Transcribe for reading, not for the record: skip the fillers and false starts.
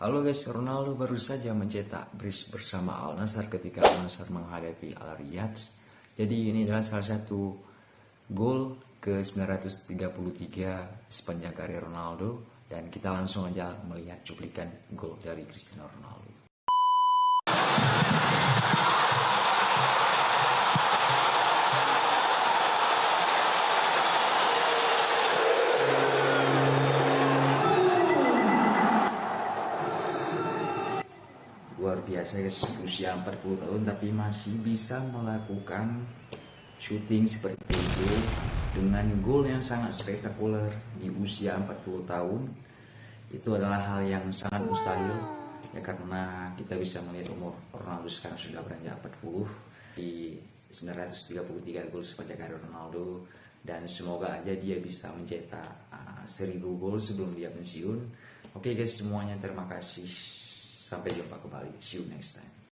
Halo guys, Ronaldo baru saja mencetak brace bersama Al Nassr ketika Al Nassr menghadapi Al Riyadh. Jadi ini adalah salah satu gol ke 933 sepanjang karir Ronaldo, dan kita langsung aja melihat cuplikan gol dari Cristiano Ronaldo. Luar biasa guys, usia 40 tahun tapi masih bisa melakukan syuting seperti itu dengan gol yang sangat spektakuler di usia 40 tahun. Itu adalah hal yang sangat mustahil ya, karena kita bisa melihat umur Ronaldo sekarang sudah beranjak 40 di 933 gol sepanjang karir Ronaldo, dan semoga aja dia bisa mencetak 1000 gol sebelum dia pensiun. Oke guys semuanya, terima kasih. Sampai jumpa kembali. See you next time.